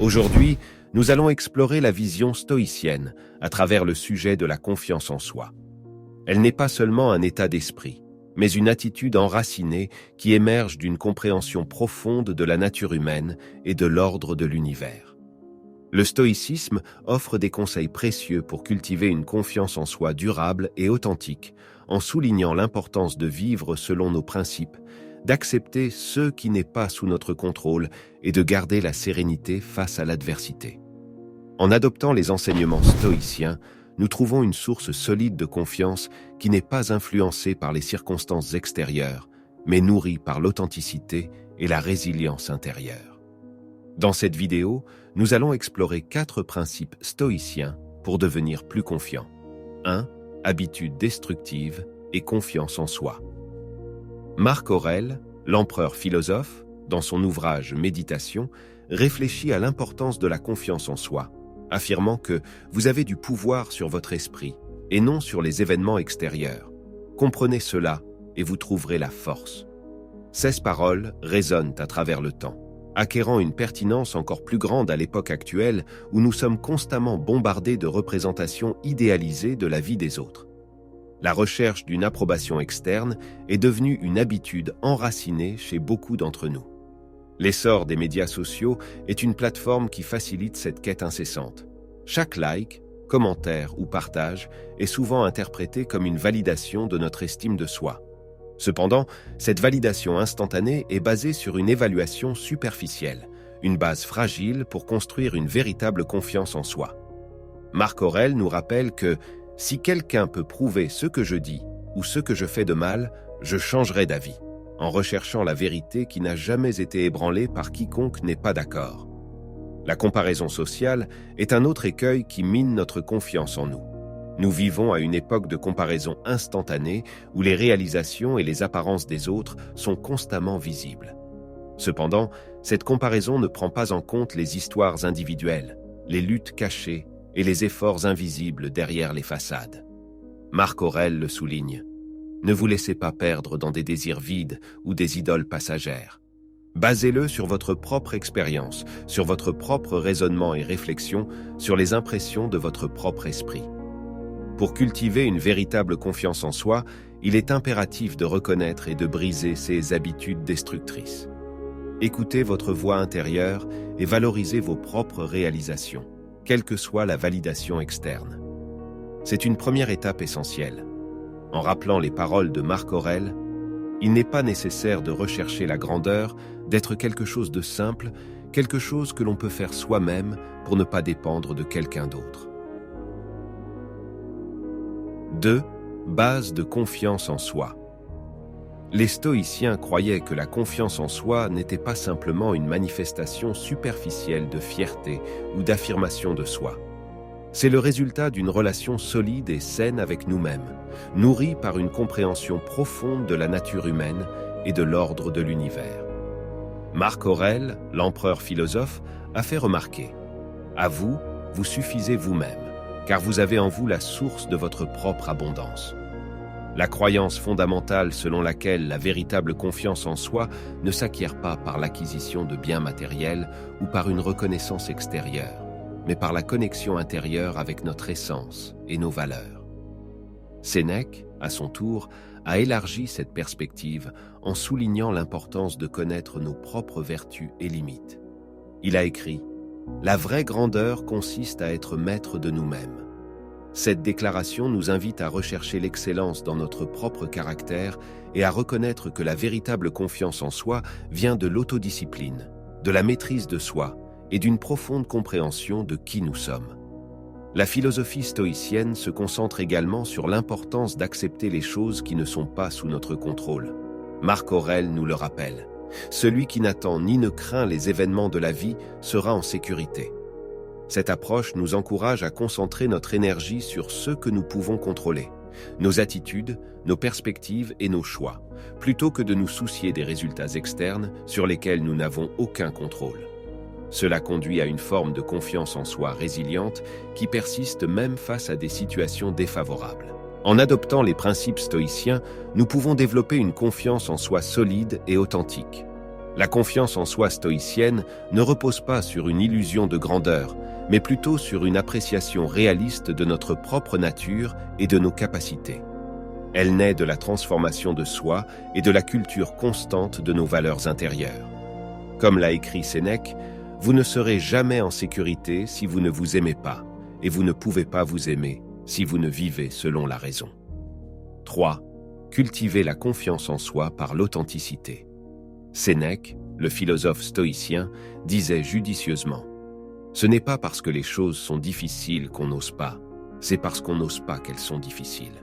Aujourd'hui, nous allons explorer la vision stoïcienne à travers le sujet de la confiance en soi. Elle n'est pas seulement un état d'esprit, mais une attitude enracinée qui émerge d'une compréhension profonde de la nature humaine et de l'ordre de l'univers. Le stoïcisme offre des conseils précieux pour cultiver une confiance en soi durable et authentique, en soulignant l'importance de vivre selon nos principes, d'accepter ce qui n'est pas sous notre contrôle et de garder la sérénité face à l'adversité. En adoptant les enseignements stoïciens, nous trouvons une source solide de confiance qui n'est pas influencée par les circonstances extérieures, mais nourrie par l'authenticité et la résilience intérieure. Dans cette vidéo, nous allons explorer 4 principes stoïciens pour devenir plus confiant. 1. Habitudes destructives et confiance en soi. Marc Aurèle, l'empereur philosophe, dans son ouvrage Méditation, réfléchit à l'importance de la confiance en soi, affirmant que vous avez du pouvoir sur votre esprit et non sur les événements extérieurs. Comprenez cela et vous trouverez la force. Ces paroles résonnent à travers le temps, acquérant une pertinence encore plus grande à l'époque actuelle où nous sommes constamment bombardés de représentations idéalisées de la vie des autres. La recherche d'une approbation externe est devenue une habitude enracinée chez beaucoup d'entre nous. L'essor des médias sociaux est une plateforme qui facilite cette quête incessante. Chaque like, commentaire ou partage est souvent interprété comme une validation de notre estime de soi. Cependant, cette validation instantanée est basée sur une évaluation superficielle, une base fragile pour construire une véritable confiance en soi. Marc Aurèle nous rappelle que si quelqu'un peut prouver ce que je dis ou ce que je fais de mal, je changerai d'avis, en recherchant la vérité qui n'a jamais été ébranlée par quiconque n'est pas d'accord. La comparaison sociale est un autre écueil qui mine notre confiance en nous. Nous vivons à une époque de comparaison instantanée où les réalisations et les apparences des autres sont constamment visibles. Cependant, cette comparaison ne prend pas en compte les histoires individuelles, les luttes cachées et les efforts invisibles derrière les façades. Marc Aurèle le souligne. Ne vous laissez pas perdre dans des désirs vides ou des idoles passagères. Basez-le sur votre propre expérience, sur votre propre raisonnement et réflexion, sur les impressions de votre propre esprit. Pour cultiver une véritable confiance en soi, il est impératif de reconnaître et de briser ces habitudes destructrices. Écoutez votre voix intérieure et valorisez vos propres réalisations, quelle que soit la validation externe. C'est une première étape essentielle. En rappelant les paroles de Marc Aurèle, il n'est pas nécessaire de rechercher la grandeur, d'être quelque chose de simple, quelque chose que l'on peut faire soi-même pour ne pas dépendre de quelqu'un d'autre. 2. Base de confiance en soi. Les stoïciens croyaient que la confiance en soi n'était pas simplement une manifestation superficielle de fierté ou d'affirmation de soi. C'est le résultat d'une relation solide et saine avec nous-mêmes, nourrie par une compréhension profonde de la nature humaine et de l'ordre de l'univers. Marc Aurèle, l'empereur philosophe, a fait remarquer « À vous, vous suffisez vous-même, car vous avez en vous la source de votre propre abondance. » La croyance fondamentale selon laquelle la véritable confiance en soi ne s'acquiert pas par l'acquisition de biens matériels ou par une reconnaissance extérieure, mais par la connexion intérieure avec notre essence et nos valeurs. Sénèque, à son tour, a élargi cette perspective en soulignant l'importance de connaître nos propres vertus et limites. Il a écrit « La vraie grandeur consiste à être maître de nous-mêmes. » Cette déclaration nous invite à rechercher l'excellence dans notre propre caractère et à reconnaître que la véritable confiance en soi vient de l'autodiscipline, de la maîtrise de soi et d'une profonde compréhension de qui nous sommes. La philosophie stoïcienne se concentre également sur l'importance d'accepter les choses qui ne sont pas sous notre contrôle. Marc Aurèle nous le rappelle. Celui qui n'attend ni ne craint les événements de la vie sera en sécurité. Cette approche nous encourage à concentrer notre énergie sur ce que nous pouvons contrôler, nos attitudes, nos perspectives et nos choix, plutôt que de nous soucier des résultats externes sur lesquels nous n'avons aucun contrôle. Cela conduit à une forme de confiance en soi résiliente qui persiste même face à des situations défavorables. En adoptant les principes stoïciens, nous pouvons développer une confiance en soi solide et authentique. La confiance en soi stoïcienne ne repose pas sur une illusion de grandeur, mais plutôt sur une appréciation réaliste de notre propre nature et de nos capacités. Elle naît de la transformation de soi et de la culture constante de nos valeurs intérieures. Comme l'a écrit Sénèque, vous ne serez jamais en sécurité si vous ne vous aimez pas, et vous ne pouvez pas vous aimer si vous ne vivez selon la raison. 3. Cultiver la confiance en soi par l'authenticité. Sénèque, le philosophe stoïcien, disait judicieusement « Ce n'est pas parce que les choses sont difficiles qu'on n'ose pas, c'est parce qu'on n'ose pas qu'elles sont difficiles. »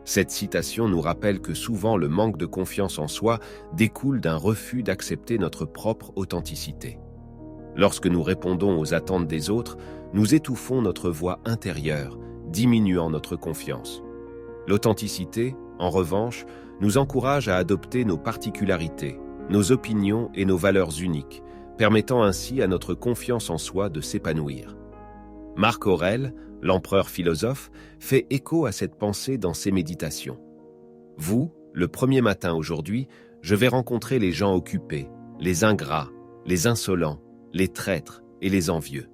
Cette citation nous rappelle que souvent le manque de confiance en soi découle d'un refus d'accepter notre propre authenticité. Lorsque nous répondons aux attentes des autres, nous étouffons notre voix intérieure, diminuant notre confiance. L'authenticité, en revanche, nous encourage à adopter nos particularités, nos opinions et nos valeurs uniques, permettant ainsi à notre confiance en soi de s'épanouir. Marc Aurèle, l'empereur philosophe, fait écho à cette pensée dans ses méditations. « Vous, le premier matin aujourd'hui, je vais rencontrer les gens occupés, les ingrats, les insolents, les traîtres et les envieux.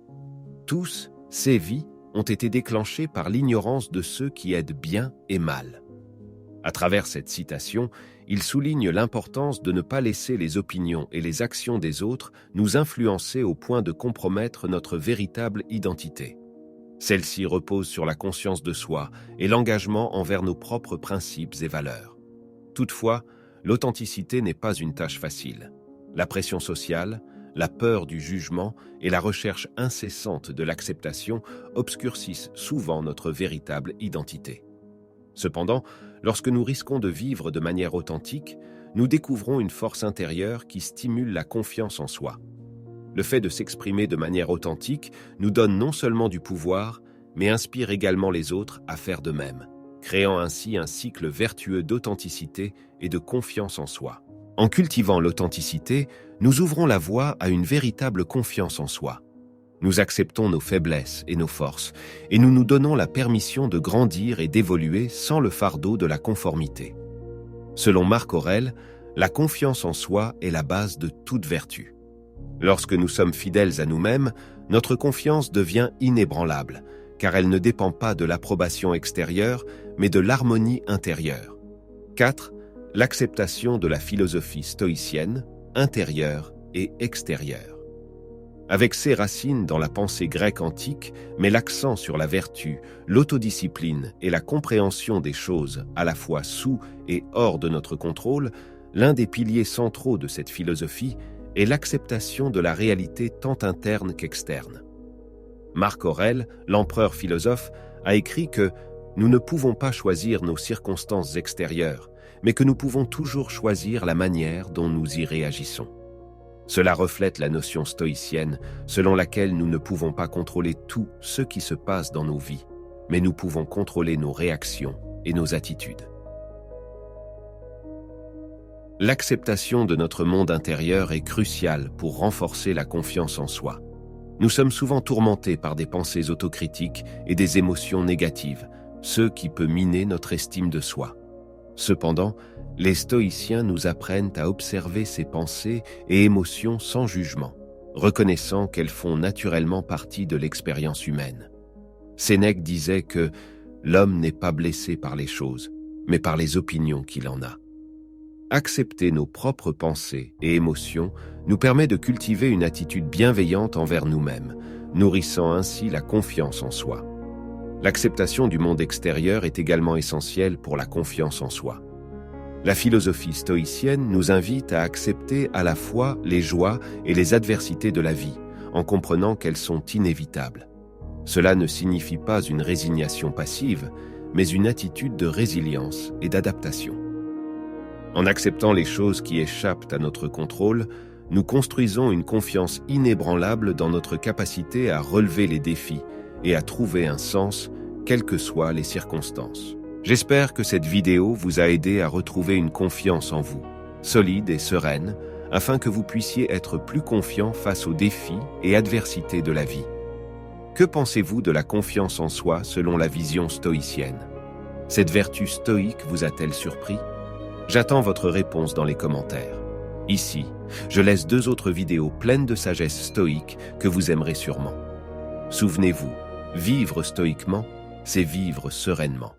Tous, ces vies, ont été déclenchées par l'ignorance de ceux qui aident bien et mal. » À travers cette citation, il souligne l'importance de ne pas laisser les opinions et les actions des autres nous influencer au point de compromettre notre véritable identité. Celle-ci repose sur la conscience de soi et l'engagement envers nos propres principes et valeurs. Toutefois, l'authenticité n'est pas une tâche facile. La pression sociale, la peur du jugement et la recherche incessante de l'acceptation obscurcissent souvent notre véritable identité. Cependant, lorsque nous risquons de vivre de manière authentique, nous découvrons une force intérieure qui stimule la confiance en soi. Le fait de s'exprimer de manière authentique nous donne non seulement du pouvoir, mais inspire également les autres à faire de même, créant ainsi un cycle vertueux d'authenticité et de confiance en soi. En cultivant l'authenticité, nous ouvrons la voie à une véritable confiance en soi. Nous acceptons nos faiblesses et nos forces, et nous nous donnons la permission de grandir et d'évoluer sans le fardeau de la conformité. Selon Marc Aurèle, la confiance en soi est la base de toute vertu. Lorsque nous sommes fidèles à nous-mêmes, notre confiance devient inébranlable, car elle ne dépend pas de l'approbation extérieure, mais de l'harmonie intérieure. 4. L'acceptation de la philosophie stoïcienne, intérieure et extérieure. Avec ses racines dans la pensée grecque antique, met l'accent sur la vertu, l'autodiscipline et la compréhension des choses à la fois sous et hors de notre contrôle, l'un des piliers centraux de cette philosophie est l'acceptation de la réalité tant interne qu'externe. Marc Aurèle, l'empereur philosophe, a écrit que « Nous ne pouvons pas choisir nos circonstances extérieures, mais que nous pouvons toujours choisir la manière dont nous y réagissons. » Cela reflète la notion stoïcienne selon laquelle nous ne pouvons pas contrôler tout ce qui se passe dans nos vies, mais nous pouvons contrôler nos réactions et nos attitudes. L'acceptation de notre monde intérieur est cruciale pour renforcer la confiance en soi. Nous sommes souvent tourmentés par des pensées autocritiques et des émotions négatives, ce qui peut miner notre estime de soi. Cependant, les stoïciens nous apprennent à observer ces pensées et émotions sans jugement, reconnaissant qu'elles font naturellement partie de l'expérience humaine. Sénèque disait que l'homme n'est pas blessé par les choses, mais par les opinions qu'il en a. Accepter nos propres pensées et émotions nous permet de cultiver une attitude bienveillante envers nous-mêmes, nourrissant ainsi la confiance en soi. L'acceptation du monde extérieur est également essentielle pour la confiance en soi. La philosophie stoïcienne nous invite à accepter à la fois les joies et les adversités de la vie, en comprenant qu'elles sont inévitables. Cela ne signifie pas une résignation passive, mais une attitude de résilience et d'adaptation. En acceptant les choses qui échappent à notre contrôle, nous construisons une confiance inébranlable dans notre capacité à relever les défis et à trouver un sens, quelles que soient les circonstances. J'espère que cette vidéo vous a aidé à retrouver une confiance en vous, solide et sereine, afin que vous puissiez être plus confiant face aux défis et adversités de la vie. Que pensez-vous de la confiance en soi selon la vision stoïcienne? Cette vertu stoïque vous a-t-elle surpris? J'attends votre réponse dans les commentaires. Ici, je laisse 2 autres vidéos pleines de sagesse stoïque que vous aimerez sûrement. Souvenez-vous, vivre stoïquement, c'est vivre sereinement.